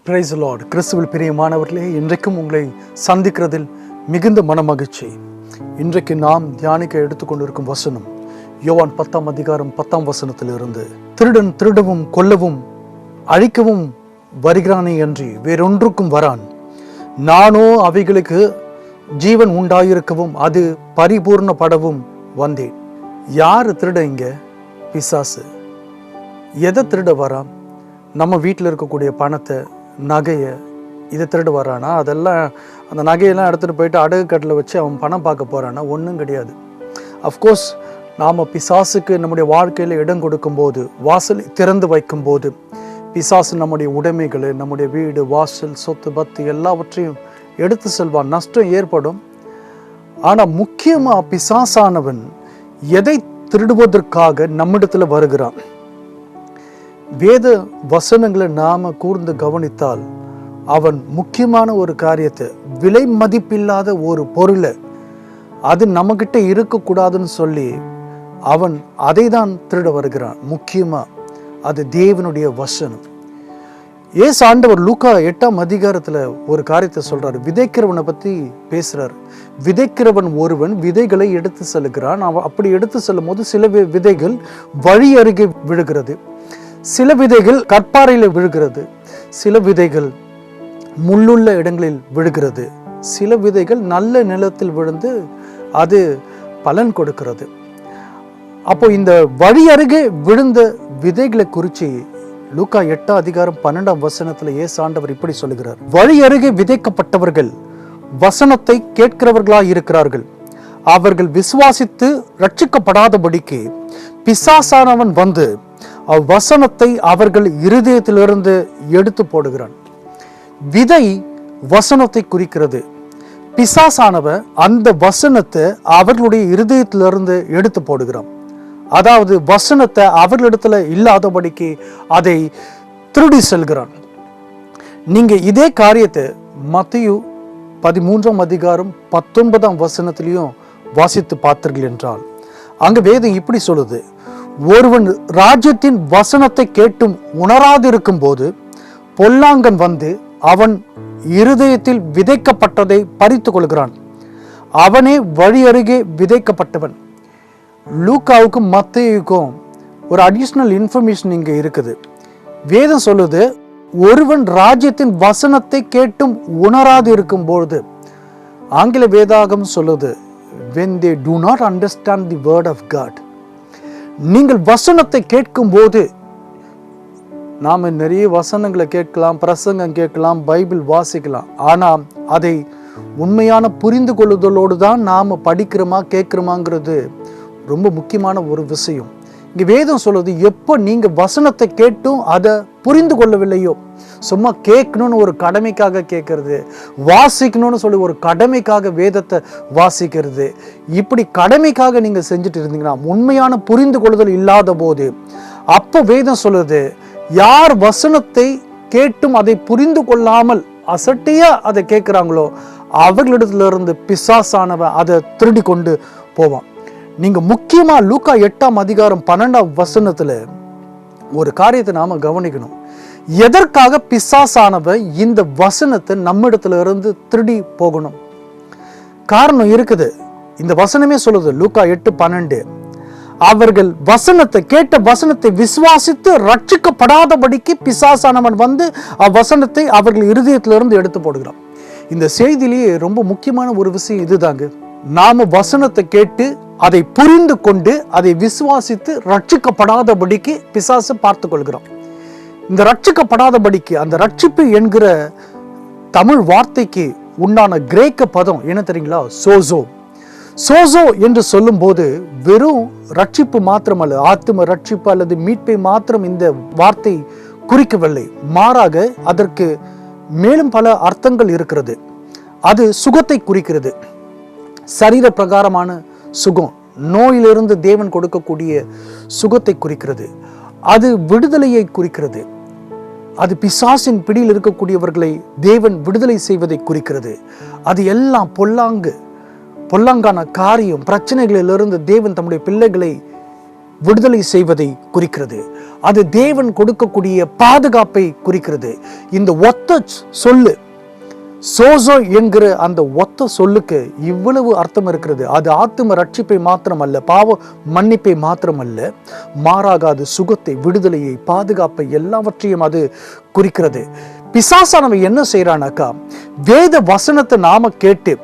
Price Lord. கிறிஸ்துவில் பிரியமானவர்களே, இன்றைக்கும் உங்களை சந்திக்கிறதில் மிகுந்த மனமகிழ்ச்சி. இன்றைக்கு நாம் தியானிக்க எடுத்துக்கொண்டிருக்கும் வசனம் யோவான் 10ஆம் அதிகாரம் 10ஆம் வசனத்திலிருந்து, திருடன் திருடவும் கொல்லவும் அழிக்கவும் வருகிறானே அன்றி வேறொன்றுக்கும் வரான். நானோ அவைகளுக்கு ஜீவன் உண்டாயிருக்கவும் அது பரிபூர்ணப்படவும் வந்தேன். யாரு திருட? இங்க பிசாசு. எதை திருட வரான்? நம்ம வீட்டில் இருக்கக்கூடிய பணத்தை, நகையை, இதை திருட வரானா? அதெல்லாம் அந்த நகையெல்லாம் எடுத்துகிட்டு போயிட்டு அடகு கட்டில் வச்சு அவன் பணம் பார்க்க போகிறானா? ஒன்றும் கிடையாது. அஃப்கோர்ஸ் நாம் பிசாசுக்கு நம்முடைய வாழ்க்கையில் இடம் கொடுக்கும்போது, வாசலை திறந்து வைக்கும்போது, பிசாசு நம்முடைய உடைமைகள், நம்முடைய வீடு, வாசல், சொத்து, பத்து எல்லாவற்றையும் எடுத்து செல்வான். நஷ்டம் ஏற்படும். ஆனால் முக்கியமாக பிசாசானவன் எதை திருடுவதற்காக நம்மிடத்தில் வருகிறான்? வேத வசனங்களை நாம கூர்ந்து கவனித்தால் அவன் முக்கியமான ஒரு காரியத்தை, விலை மதிப்பில்லாத ஒரு பொருளை, அது நம்மகிட்ட இருக்கக்கூடாதுன்னு சொல்லி அவன் அதை தான் திருட வருகிறான். முக்கியமா அது தேவனுடைய வசனம். ஏசு ஆண்டவர் லூக்கா 8ஆம் அதிகாரத்துல ஒரு காரியத்தை சொல்றாரு. விதைக்கிறவனை பத்தி பேசுறாரு. விதைக்கிறவன் ஒருவன் விதைகளை எடுத்து செல்கிறான். அவன் அப்படி எடுத்து செல்லும் போது சில விதைகள் வழி அருகே விழுகிறது, சில விதைகள் கற்பாறையில் விழுகிறது, சில விதைகள் முள்ளுள்ள இடங்களில் விழுகிறது, சில விதைகள் நல்ல நிலத்தில் விழுந்து அது பலன் கொடுக்கிறது. அப்போ இந்த வழி அருகே விழுந்த விதைகளை குறித்து லூக்கா 8ஆம் அதிகாரம் 12ஆம் வசனத்துல இயேசு ஆண்டவர் இப்படி சொல்லுகிறார். வழி அருகே விதைக்கப்பட்டவர்கள் வசனத்தை கேட்கிறவர்களாய் இருக்கிறார்கள். அவர்கள் விசுவாசித்து ரட்சிக்கப்படாதபடிக்கு பிசாசானவன் வந்து அவ்வசனத்தை அவர்கள் இருதயத்திலிருந்து எடுத்து போடுகிறான். விதை வசனத்தை குறிக்கிறது. பிசாசானவன் அந்த வசனத்தை அவர்களுடைய இருதயத்திலிருந்து எடுத்து போடுகிறான். அதாவது வசனத்தை அவர்களிடத்துல இல்லாதபடிக்கு அதை திருடி செல்கிறான். நீங்க இதே காரியத்தை மத்தேயு 13ஆம் அதிகாரம் 19ஆம் வசனத்திலையும் வாசித்து பார்த்தீர்கள் என்றால், அங்க வேதம் இப்படி சொல்லுது. ஒருவன் ராஜ்யத்தின் வசனத்தை கேட்டும் உணராதிருக்கும் போது பொல்லாங்கன் வந்து அவன் இருதயத்தில் விதைக்கப்பட்டதை பறித்து கொள்கிறான். அவனே வழி அருகே விதைக்கப்பட்டவன். லூக்காவுக்கும் மத்தேயுக்கும் ஒரு அடிஷனல் இன்ஃபர்மேஷன் இங்க இருக்குது. வேதம் சொல்லுது, ஒருவன் ராஜ்யத்தின் வசனத்தை கேட்டும் உணராது இருக்கும் பொழுது, ஆங்கில வேதாகம் சொல்லுது, when they do not understand the word of God. நீங்கள் வசனத்தை கேட்கும் போது, நாம நிறைய வசனங்களை கேட்கலாம், பிரசங்கம் கேட்கலாம், பைபிள் வாசிக்கலாம். ஆனால் அதை உண்மையான புரிந்து கொள்ளுதலோடு தான் நாம படிக்கிறோமா கேட்கிறோமாங்கிறது ரொம்ப முக்கியமான ஒரு விஷயம். இங்க வேதம் சொல்லுது, எப்போ நீங்க வசனத்தை கேட்டும் அதை புரிந்து கொள்ளவில்லையோ, சும்மா கேட்கணும்னு ஒரு கடமைக்காக கேட்கறது, வாசிக்கணும்னு சொல்லி ஒரு கடமைக்காக வேதத்தை வாசிக்கிறது, இப்படி கடமைக்காக நீங்க செஞ்சுட்டு இருந்தீங்கன்னா, உண்மையான புரிந்து கொள்ளுதல் இல்லாத போது, அப்போ வேதம் சொல்லுது, யார் வசனத்தை கேட்டும் அதை புரிந்து கொள்ளாமல் அசட்டையா அதை கேட்கிறாங்களோ அவர்களிடத்திலிருந்து பிசாசானவன் அதை திருடி கொண்டு போவான். நீங்க முக்கியமா லூக்கா 8ஆம் அதிகாரம் 12ஆம் வசனத்துல ஒரு காரியத்தை நாம கவனிக்கணும். எதற்காக பிசாசானவன் இந்த வசனத்தை நம்மிடத்துல இருந்து திருடி போகணும்? காரணம் இருக்குது. இந்த வசனமே சொல்லுது, லூக்கா 8:12, அவர்கள் வசனத்தை கேட்ட வசனத்தை விசுவாசித்து ரட்சிக்கப்படாதபடிக்கு பிசாசானவன் வந்து அவ்வசனத்தை அவர்கள் இருதயத்திலிருந்து எடுத்து போடுகிறான். இந்த செய்தியிலேயே ரொம்ப முக்கியமான ஒரு விஷயம் இதுதாங்க. நாம வசனத்தை கேட்டு அதை புரிந்து கொண்டு அதை விசுவாசித்து ரட்சிக்கப்படாதபடிக்கு பிசாசு பார்த்து கொள்கிறோம். இந்த ரட்சிக்கப்படாதபடிக்கு, அந்த ரட்சிப்பு என்கிற தமிழ் வார்த்தைக்கு உண்டான கிரேக்க பதம் என்ன தெரியுங்களா? சோசோ. சோசோ என்று சொல்லும் போது வெறும் ரட்சிப்பு மாத்திரமல்ல, ஆத்தும ரட்சிப்பு அல்லது மீட்பை மாத்திரம் இந்த வார்த்தை குறிக்கவில்லை. மாறாக அதற்கு மேலும் பல அர்த்தங்கள் இருக்கிறது. அது சுகத்தை குறிக்கிறது, சரீர பிரகாரமான சுகம், நோயிலிருந்து தேவன் கொடுக்கக்கூடிய சுகத்தை குறிக்கிறது. அது விடுதலையை குறிக்கிறது. அது பிசாசின் பிடியில் இருக்கக்கூடியவர்களை தேவன் விடுதலை செய்வதை குறிக்கிறது. அது எல்லாம் பொல்லாங்கான காரியம், பிரச்சனைகளிலிருந்து தேவன் தம்முடைய பிள்ளைகளை விடுதலை செய்வதை குறிக்கிறது. அது தேவன் கொடுக்கக்கூடிய பாதுகாப்பை குறிக்கிறது. இந்த ஒத்த சொல்லு சோசோ என்கிற அந்த ஒத்த சொல்லுக்கு இவ்வளவு அர்த்தம் இருக்கிறது. அது ஆத்தும ரட்சிப்பை மாத்திரமல்ல, பாவ மன்னிப்பை மாத்திரமல்ல, மாறாக அது சுகத்தை, விடுதலையை, பாதுகாப்பை எல்லாவற்றையும் அது குறிக்கிறது. பிசாசானவன் என்ன செய்யறானாக்கா, வேத வசனத்தை நாம கேட்டு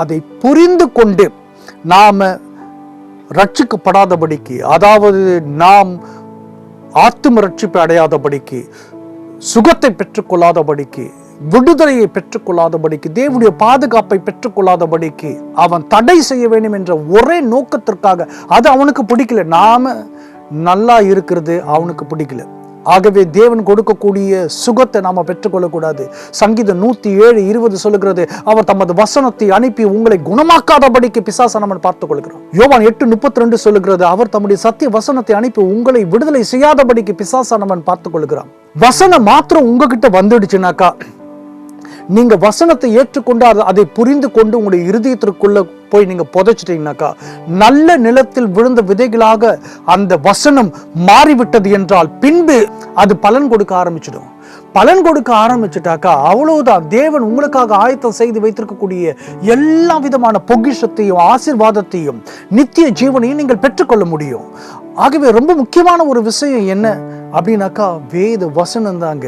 அதை புரிந்து கொண்டு நாம ரட்சிக்கப்படாதபடிக்கு, அதாவது நாம் ஆத்தும ரட்சிப்பை அடையாதபடிக்கு, சுகத்தை பெற்றுக்கொள்ளாதபடிக்கு, விடுதலையை பெற்றுக்கொள்ளாதபடிக்கு, தேவனுடைய பாதுகாப்பை பெற்றுக்கொள்ளாதபடிக்கு அவன் தடை செய்ய வேண்டும் என்ற ஒரே நோக்கத்திற்காக. அது அவனுக்கு பிடிக்கல. நாம நல்லா இருக்கிறது அவனுக்கு பிடிக்கல. ஆகவே தேவன் கொடுக்கக்கூடிய சுகத்தை நாம பெற்றுக்கொள்ளக்கூடாது. சங்கீதம் 107:20 சொல்லுகிறது, அவர் தமது வசனத்தை அனுப்பி உங்களை குணமாக்காதபடிக்கு பிசாசானவன் பார்த்துக் கொள்கிறான். யோவான் 8:32 சொல்லுகிறது, அவர் தம்முடைய சத்திய வசனத்தை அனுப்பி உங்களை விடுதலை செய்யாதபடிக்கு பிசாசானவன் பார்த்துக் கொள்கிறான். வசனம் மாத்திரம் உங்ககிட்ட வந்துடுச்சுனாக்கா, நீங்க வசனத்தை ஏற்றுக்கொண்டு அதை புரிந்து கொண்டு உங்களுடைய இருதயத்திற்குள்ள போய் நீங்க புதைச்சிட்டீங்கன்னாக்கா, நல்ல நிலத்தில் விழுந்த விதைகளாக அந்த வசனம் மாறிவிட்டது என்றால் பின்பு அது பலன் கொடுக்க ஆரம்பிச்சிடும். பலன் கொடுக்க ஆரம்பிச்சுட்டாக்கா அவ்வளவுதான். தேவன் உங்களுக்காக ஆயத்தம் செய்து வைத்திருக்கக்கூடிய எல்லா விதமான பொக்கிஷத்தையும், ஆசீர்வாதத்தையும், நித்திய ஜீவனையும் நீங்கள் பெற்றுக்கொள்ள முடியும். ஆகவே ரொம்ப முக்கியமான ஒரு விஷயம் என்ன அப்படின்னாக்கா, வேத வசனம் தாங்க.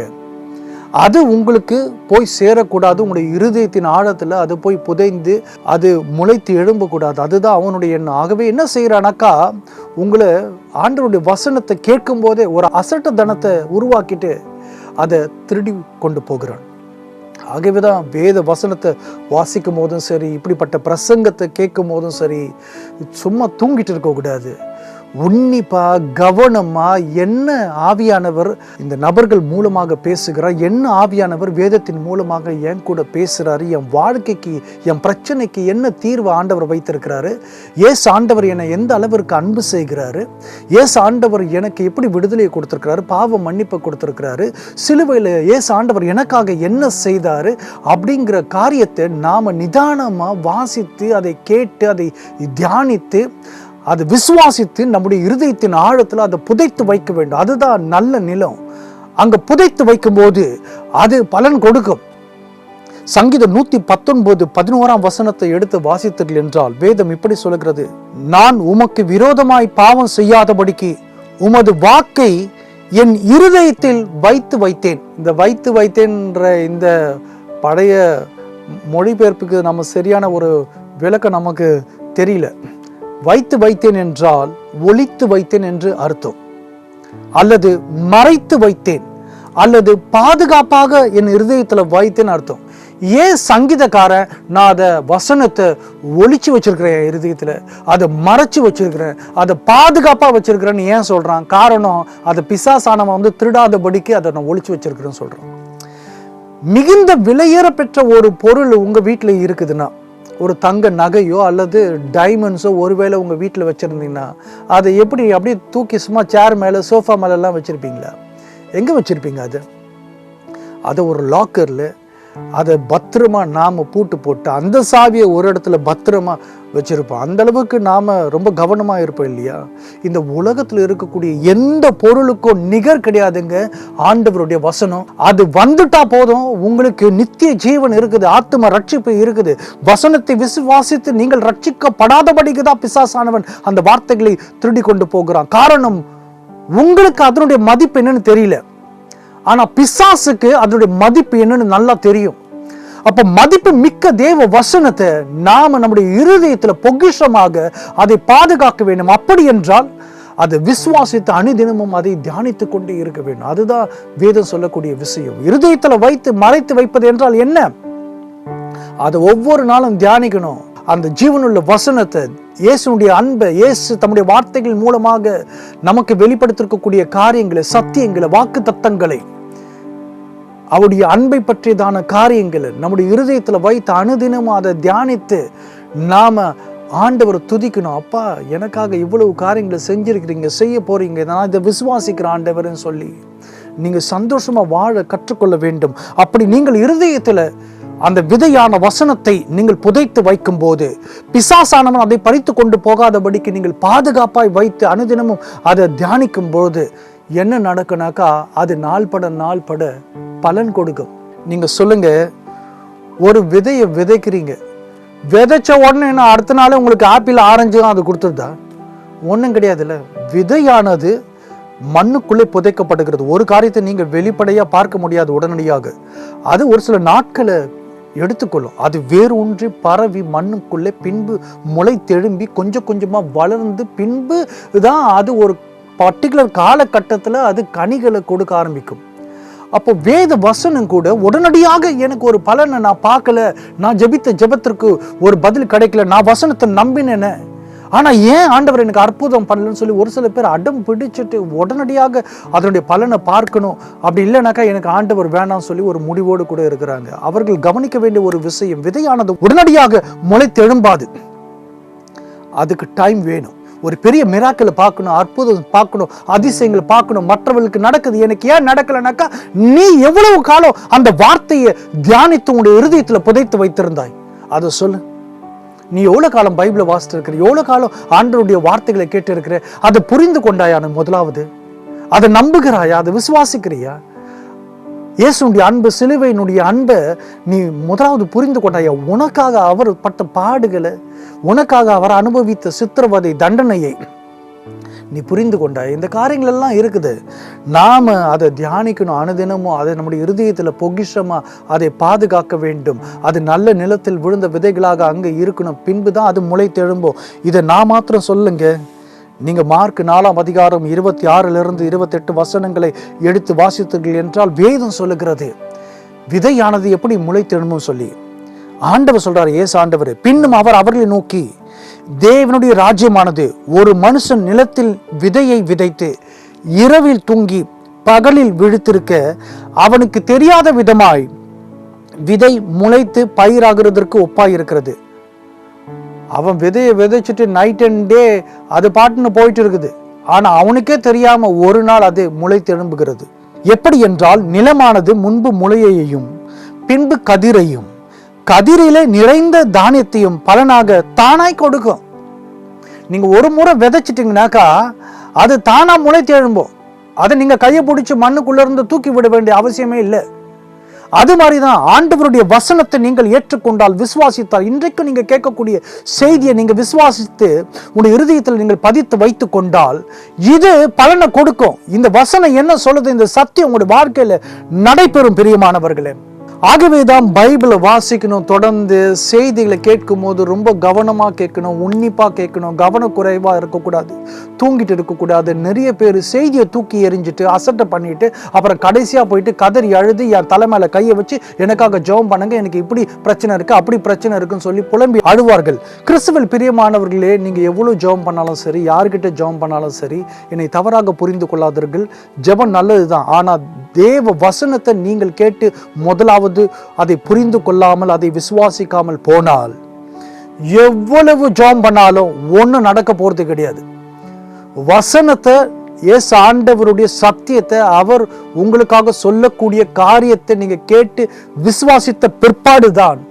அது உங்களுக்கு போய் சேரக்கூடாது. உங்களுடைய இருதயத்தின் ஆழத்துல அது போய் புதைந்து அது முளைத்து எழும்பக்கூடாது. அதுதான் அவனுடைய எண்ணம். ஆகவே என்ன செய்யறானாக்கா, உங்களை ஆண்டவருடைய வசனத்தை கேட்கும் போதே ஒரு அசட்டு தனத்தை உருவாக்கிட்டு அதை திருடி கொண்டு போகிறான். ஆகவேதான் வேத வசனத்தை வாசிக்கும் போதும் சரி, இப்படிப்பட்ட பிரசங்கத்தை கேட்கும் போதும் சரி, சும்மா தூங்கிட்டு இருக்கக்கூடாது. உன்னிப்பா கவனமா என்ன ஆவியானவர் இந்த நபர்கள் மூலமாக பேசுகிறார், என்ன ஆவியானவர் வேதத்தின் மூலமாக என் கூட பேசுறாரு, என் வாழ்க்கைக்கு, என் பிரச்சனைக்கு என்ன தீர்வு ஆண்டவர் வைத்திருக்கிறாரு, ஏசு ஆண்டவர் என்னை எந்த அளவிற்கு அன்பு செய்கிறாரு, ஏசு ஆண்டவர் எனக்கு எப்படி விடுதலையை கொடுத்திருக்கிறாரு, பாவ மன்னிப்பை கொடுத்திருக்கிறாரு, சிலுவையில் ஏசு ஆண்டவர் எனக்காக என்ன செய்தாரு அப்படிங்கிற காரியத்தை நாம நிதானமா வாசித்து, அதை கேட்டு, அதை தியானித்து, அதை விசுவாசித்து நம்முடைய இருதயத்தின் ஆழத்தில் அதை புதைத்து வைக்க வேண்டும். அதுதான் நல்ல நிலம். அங்க புதைத்து வைக்கும் போது அது பலன் கொடுக்கும். சங்கீதம் 119:11 எடுத்து வாசித்தீர்கள் என்றால் வேதம் இப்படி சொல்லுகிறது, நான் உமக்கு விரோதமாய் பாவம் செய்யாதபடிக்கு உமது வாக்கை என் இருதயத்தில் வைத்து வைத்தேன். இந்த வைத்து வைத்தேன்ற இந்த பழைய மொழிபெயர்ப்புக்கு நம்ம சரியான ஒரு விளக்கம் நமக்கு தெரியல. வைத்து வைத்தேன் என்றால் ஒளித்து வைத்தேன் என்று அர்த்தம், அல்லது மறைத்து வைத்தேன், அல்லது பாதுகாப்பாக என் இருதயத்துல வைத்தேன் அர்த்தம். ஏன் சங்கீதக்காரன் நான் அதை வசனத்தை ஒளிச்சு வச்சிருக்கிறேன், என் இருதயத்துல அதை மறைச்சு வச்சிருக்கிறேன், அதை பாதுகாப்பா வச்சிருக்கிறேன்னு ஏன் சொல்றான்? காரணம், அதை பிசாசானவன் திருடாதபடிக்கு அதை நான் ஒளிச்சு வச்சிருக்கிறேன்னு சொல்றான். மிகுந்த விலையேற பெற்ற ஒரு பொருள் உங்க வீட்டுல இருக்குதுன்னா, ஒரு தங்க நகையோ அல்லது டைமண்ட்ஸோ ஒருவேளை உங்கள் வீட்டில் வச்சுருந்தீங்கன்னா, அதை எப்படி அப்படியே தூக்கி சும்மா சேர் மேலே, சோஃபா மேலெல்லாம் வச்சுருப்பீங்களா? எங்கே வச்சுருப்பீங்க? அதை ஒரு லாக்கரில் அதை பத்திரமா நாம் பூட்டு போட்டு அந்த சாவியை ஒரு இடத்துல பத்திரமா வச்சிருப்போம். அந்த அளவுக்கு நாம் ரொம்ப கவனமாக இருப்போம் இல்லையா? இந்த உலகத்தில் இருக்கக்கூடிய எந்த பொருளுக்கும் நிகர் கிடையாதுங்க ஆண்டவருடைய வசனம். அது வந்துட்டா போதும், உங்களுக்கு நித்திய ஜீவன் இருக்குது, ஆத்தும ரட்சிப்பு இருக்குது. வசனத்தை விசுவாசித்து நீங்கள் ரட்சிக்கப்படாதபடிக்கு தான் பிசாசானவன் அந்த வார்த்தைகளை திருடி கொண்டு போகிறான். காரணம், உங்களுக்கு அதனுடைய மதிப்பு என்னன்னு தெரியல, ஆனா பிசாசுக்கு அதனுடைய மதிப்பு என்னன்னு நல்லா தெரியும். அப்ப மதிப்பு மிக்க தேவ வசனத்தை நாம நம்முடைய இருதயத்துல பொக்கிஷமாக அதை பாதுகாக்க வேண்டும். அப்படி என்றால் அதை விசுவாசித்து அனுதினமும் அதை தியானித்துக் கொண்டே இருக்க வேண்டும். அதுதான் வேதம் சொல்லக்கூடிய விஷயம். இருதயத்துல வைத்து மறைத்து வைப்பது என்றால் என்ன? அதை ஒவ்வொரு நாளும் தியானிக்கணும். அந்த ஜீவனுள்ள வசனத்தை, இயேசுனுடைய அன்பை, இயேசு தம்முடைய வார்த்தைகள் மூலமாக நமக்கு வெளிப்படுத்திருக்கக்கூடிய காரியங்களை, சத்தியங்களை, வாக்கு தத்தங்களை, அவருடைய அன்பை பற்றியதான காரியங்களை நம்முடைய இருதயத்துல வைத்து அனுதினமும் அதை தியானித்து நாம ஆண்டவரை துதிக்கணும். அப்பா, எனக்காக இவ்வளவு காரியங்களை செஞ்சிருக்கிறீங்க, செய்ய போறீங்க, நான் இதை விசுவாசிக்கிற ஆண்டவர்னு சொல்லி நீங்க சந்தோஷமா வாழ கற்றுக்கொள்ள வேண்டும். அப்படி நீங்கள் இருதயத்துல அந்த விதையான வசனத்தை நீங்கள் புதைத்து வைக்கும் போது பிசாசானவன் அதை பறித்து கொண்டு போகாதபடிக்கு நீங்கள் பாதுகாப்பாய் வைத்து அனுதினமும் அதை தியானிக்கும் போது என்ன நடக்குனாக்கா அது நாள் பட பலன் கொடுக்கும். நீங்க சொல்லுங்க, ஒரு விதையை விதைக்கிறீங்க, விதைச்ச உடனே என்ன அடுத்த நாள் உங்களுக்கு ஆப்பிள் ஆரஞ்சு அது கொடுத்துருதா? ஒன்றும் கிடையாதுல்ல. விதையானது மண்ணுக்குள்ளே புதைக்கப்படுகிறது. ஒரு காரியத்தை நீங்கள் வெளிப்படையா பார்க்க முடியாது உடனடியாக. அது ஒரு சில நாட்களை எடுத்துக்கொள்ளும். அது வேறு ஒன்றி பரவி மண்ணுக்குள்ளே பின்பு முளை தெழும்பி கொஞ்சம் கொஞ்சமா வளர்ந்து பின்பு தான் அது ஒரு பர்டிகுலர் காலகட்டத்தில் அது கனிகளை கொடுக்க ஆரம்பிக்கும். அப்போ வேத வசனம் கூட உடனடியாக எனக்கு ஒரு பலனை நான் பார்க்கல, நான் ஜெபித்த ஜெபத்திற்கு ஒரு பதில் கிடைக்கல, நான் வசனத்தை நம்பினேன்னு, ஆனா ஏன் ஆண்டவர் எனக்கு அற்புதம் பண்ணலன்னு சொல்லி ஒரு சில பேர் அடம் பிடிச்சிட்டு உடனடியாக அதனுடைய பலனை பார்க்கணும், அப்படி இல்லைனாக்கா எனக்கு ஆண்டவர் வேணாம் சொல்லி ஒரு முடிவோடு கூட இருக்கிறாங்க. அவர்கள் கவனிக்க வேண்டிய ஒரு விஷயம், விதையானது உடனடியாக முளைத்தெழும்பாது. அதுக்கு டைம் வேணும். ஒரு பெரிய மிராக்களை பார்க்கணும், அற்புதம் பார்க்கணும், அதிசயங்களை பார்க்கணும், மற்றவர்களுக்கு நடக்குது, எனக்கு ஏன் நடக்கலைனாக்கா நீ எவ்வளவு காலம் அந்த வார்த்தையை தியானித்து உங்களுடைய இருதயத்துல புதைத்து வைத்திருந்தாய்? அதை சொல்லு. நீ எவ்வளவு காலம் பைபிளை வாசித்து இருக்கிற, எவ்வளவு காலம் ஆண்டவருடைய வார்த்தைகளை கேட்டு இருக்கிற, அதை புரிந்து கொண்டாயான? முதலாவது அதை நம்புகிறாயா? அதை விசுவாசிக்கிறியா? இயேசுடைய அன்பு, சிலுவையினுடைய அன்பை நீ முதலாவது புரிந்து கொண்டாயா? உனக்காக அவர் பட்ட பாடுகளை, உனக்காக அவர் அனுபவித்த சித்திரவதை தண்டனையை நீ புரிந்து கொண்டாய்? இந்த காரியங்கள் எல்லாம் இருக்குது. நாம அதை தியானிக்கணும், அனுதினமும் அதை நம்முடைய இருதயத்துல பொக்கிஷமா அதை பாதுகாக்க வேண்டும். அது நல்ல நிலத்தில் விழுந்த விதைகளாக அங்க இருக்கணும், பின்புதான் அது முளைத்தெழும்பும். இதை நான் மாத்திரம் சொல்லுங்க. நீங்க மார்க் 4ஆம் அதிகாரம் 26 28 வசனங்களை எடுத்து வாசித்தீர்கள் என்றால் வேதம் சொல்லுகிறது விதையானது எப்படி முளைத்தெழும்பும் சொல்லி. ஆண்டவர் சொல்றாரு, ஏசு ஆண்டவர், பின்னும் அவர் அவர்களை நோக்கி, தேவனுடைய ராஜ்யமானது ஒரு மனுஷன் நிலத்தில் விதையை விதைத்து இரவில் தூங்கி பகலில் விழித்திருக்க அவனுக்கு தெரியாத விதமாய் விதை முளைத்து பயிராகிறதற்கு ஒப்பாயிருக்கிறது. அவன் விதையை விதைச்சிட்டு நைட் அண்ட் டே அது பாட்டுன்னு போயிட்டு இருக்குது. ஆனா அவனுக்கே தெரியாம ஒரு நாள் அது முளைத்தெழும்புகிறது. எப்படி என்றால், நிலமானது முன்பு முளையையும் பின்பு கதிரையும் கதிரிலே நிறைந்த தானியத்தையும் பலனாக தானாய் கொடுக்கும். நீங்க ஒரு முறை விதைச்சிட்டீங்கன்னாக்கா அது தானா முளைத்து எழும்போம். அதை நீங்க கையை பிடிச்சி மண்ணுக்குள்ள இருந்து தூக்கி விட வேண்டிய அவசியமே இல்லை. அது மாதிரிதான் ஆண்டவருடைய வசனத்தை நீங்கள் ஏற்றுக்கொண்டால், விசுவாசித்தால், இன்றைக்கு நீங்க கேட்கக்கூடிய செய்தியை நீங்க விசுவாசித்து உங்களுடைய இருதயத்தில் நீங்கள் பதித்து வைத்து கொண்டால் இது பலனை கொடுக்கும். இந்த வசனம் என்ன சொல்லுது, இந்த சத்தியம் உங்களுடைய வாழ்க்கையில நடைபெறும் பிரியமானவர்களே. ஆகவேதான் பைபிளை வாசிக்கணும், தொடர்ந்து செய்திகளை கேட்கும் போது ரொம்ப கவனமா கேட்கணும், உன்னிப்பா கேட்கணும், கவனக்குறைவா இருக்கக்கூடாது, தூங்கிட்டு இருக்கக்கூடாது. நிறைய பேர் செய்தியை தூக்கி எறிஞ்சிட்டு அசட்டை பண்ணிட்டு அப்புறம் கடைசியா போயிட்டு கதறி அழுது என் தலை மேல கையை வச்சு எனக்காக ஜெபம் பண்ணுங்க, எனக்கு இப்படி பிரச்சனை இருக்கு, அப்படி பிரச்சனை இருக்குன்னு சொல்லி புலம்பி அழுவார்கள். கிறிஸ்துவில் பிரியமானவர்களே, நீங்க எவ்வளவு ஜெபம் பண்ணாலும் சரி, யார்கிட்ட ஜெபம் பண்ணாலும் சரி, என்னை தவறாக புரிந்து கொள்ளாதீர்கள். ஜெபம் நல்லதுதான். ஆனா தேவ வசனத்தை நீங்கள் கேட்டு முதலாவது அதை புரிந்து கொள்ளாமல் அதை விசுவாசிக்காமல் போனால் எவ்வளவு ஜெபம் பண்ணாலும் ஒன்னும் நடக்க போறது கிடையாது. வசனத்தை, இயேசு ஆண்டவருடைய சத்தியத்தை, அவர் உங்களுக்காக சொல்லக்கூடிய காரியத்தை நீங்க கேட்டு விசுவாசித்த பிற்பாடுதான்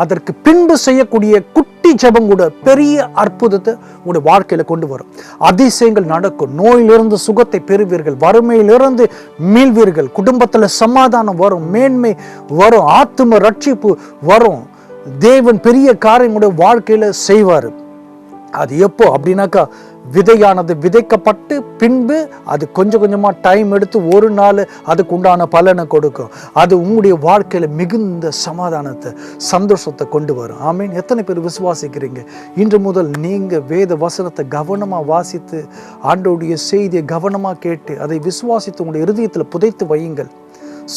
அதற்கு பின்பு செய்யக்கூடிய குட்டி ஜெபம் கூட பெரிய அற்புதத்தை உங்களுடைய வாழ்க்கையில கொண்டு வரும். அதிசயங்கள் நடக்கும். நோயிலிருந்து சுகத்தை பெறுவீர்கள், வறுமையிலிருந்து மீள்வீர்கள், குடும்பத்துல சமாதானம் வரும், மேன்மை வரும், ஆத்தும ரட்சிப்பு வரும். தேவன் பெரிய காரியங்களுடைய வாழ்க்கையில செய்வார். அது எப்போ அப்படின்னாக்கா, விதையானது விதைக்கப்பட்டு பின்பு அது கொஞ்சம் கொஞ்சமா டைம் எடுத்து ஒரு நாள் அதுக்கு உண்டான பலனை கொடுக்கும். அது உங்களுடைய வாழ்க்கையில மிகுந்த சமாதானத்தை, சந்தோஷத்தை கொண்டு வரும். ஆமீன். எத்தனை பேர் விசுவாசிக்கிறீங்க? இன்று முதல் நீங்க வேத வசனத்தை கவனமா வாசித்து ஆண்டவருடைய செய்தியை கவனமா கேட்டு அதை விசுவாசித்து உங்களுடைய இருதயத்துல புதைத்து வையுங்கள்.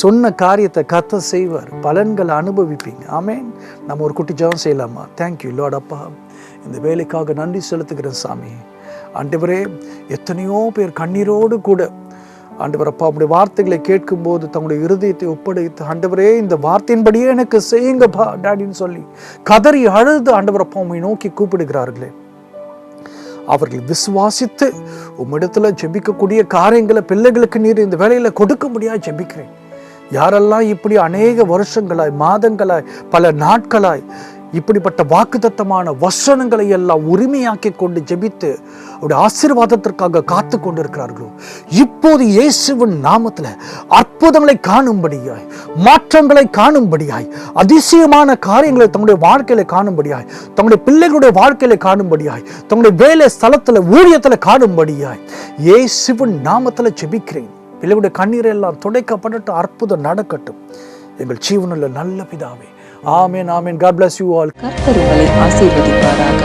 சொன்ன காரியத்தை கர்த்தர் செய்வார், பலன்களை அனுபவிப்பீங்க. ஆமேன். நம்ம ஒரு குட்டி ஜெபம் செய்யலாமா? Thank you Lord. அப்பா, இந்த வேலைக்காக நன்றி செலுத்துகிறேன் சாமி. ஆண்டவரே, எத்தனையோ பேர் கண்ணீரோடு கூட ஆண்டவர் அப்பா உடைய வார்த்தைகளை கேட்கும் போது தங்களுடைய இருதயத்தை ஒப்படைத்து, ஆண்டவரே இந்த வார்த்தையின்படியே எனக்கு செய்யுங்கப்பா டாடின்னு சொல்லி கதறி அழுது ஆண்டவர் அப்பா உம்மை நோக்கி கூப்பிடுகிறார்களே, அவர்கள் விசுவாசித்து உம்மிடத்துல ஜெபிக்கக்கூடிய காரியங்களை பிள்ளைகளுக்கு நீர் இந்த வேலையில கொடுக்க முடியாது ஜெபிக்கிறேன். யாரெல்லாம் இப்படி அநேக வருஷங்களாய், மாதங்களாய், பல நாட்களாய் இப்படிப்பட்ட வாக்குத்தத்தமான வசனங்களை எல்லாம் உரிமையாக்கி கொண்டு ஜெபித்து அவருடைய ஆசீர்வாதத்திற்காக காத்து கொண்டிருக்கிறார்களோ, இப்போது இயேசுவின் நாமத்தில் அற்புதங்களை காணும்படியாய், மாற்றங்களை காணும்படியாய், அதிசயமான காரியங்களை தங்களுடைய வாழ்க்கையில காணும்படியாய், தங்களுடைய பிள்ளைகளுடைய வாழ்க்கையில காணும்படியாய், தங்களுடைய வேலை ஸ்தலத்துல ஊழியத்துல காணும்படியாய் இயேசுவின் நாமத்தில் ஜெபிக்கிறேன். பிள்ளைகளுடைய கண்ணீரை எல்லாம் துடைக்கப்பட்டு அற்புதம் நடக்கட்டும். எங்கள் ஜீவனுள்ள நல்ல பிதாவே, ஆமென், ஆமென். God bless you all. கர்த்தர் உங்களை ஆசீர்வதிப்பாராக.